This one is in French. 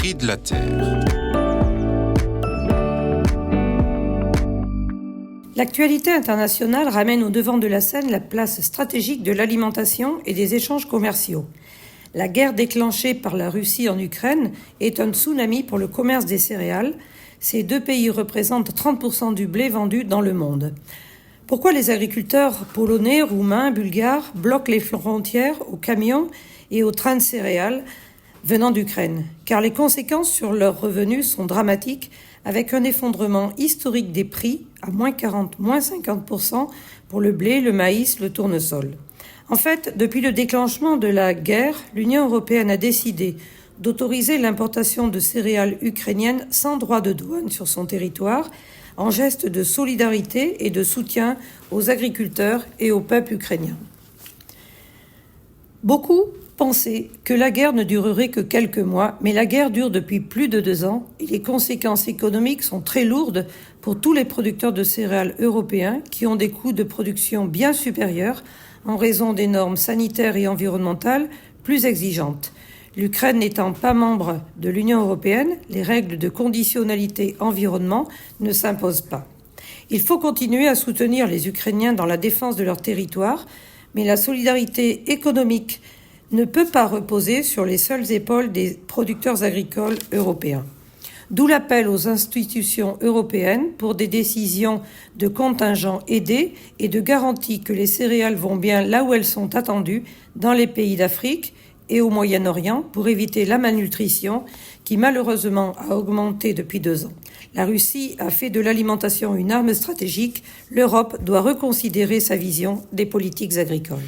prix de la terre. L'actualité internationale ramène au devant de la scène la place stratégique de l'alimentation et des échanges commerciaux. La guerre déclenchée par la Russie en Ukraine est un tsunami pour le commerce des céréales. Ces deux pays représentent 30% du blé vendu dans le monde. Pourquoi les agriculteurs polonais, roumains, bulgares bloquent les frontières aux camions et aux trains de céréales venant d'Ukraine? Car les conséquences sur leurs revenus sont dramatiques, avec un effondrement historique des prix à moins 40, moins 50% pour le blé, le maïs, le tournesol. En fait, depuis le déclenchement de la guerre, l'Union européenne a décidé d'autoriser l'importation de céréales ukrainiennes sans droit de douane sur son territoire, en geste de solidarité et de soutien aux agriculteurs et au peuple ukrainien. Beaucoup pensaient que la guerre ne durerait que quelques mois, mais la guerre dure depuis plus de 2 ans et les conséquences économiques sont très lourdes pour tous les producteurs de céréales européens qui ont des coûts de production bien supérieurs en raison des normes sanitaires et environnementales plus exigeantes. L'Ukraine n'étant pas membre de l'Union européenne, les règles de conditionnalité environnement ne s'imposent pas. Il faut continuer à soutenir les Ukrainiens dans la défense de leur territoire, mais la solidarité économique ne peut pas reposer sur les seules épaules des producteurs agricoles européens. D'où l'appel aux institutions européennes pour des décisions de contingents aidés et de garantie que les céréales vont bien là où elles sont attendues, dans les pays d'Afrique et au Moyen-Orient, pour éviter la malnutrition qui malheureusement a augmenté depuis 2 ans. La Russie a fait de l'alimentation une arme stratégique. L'Europe doit reconsidérer sa vision des politiques agricoles.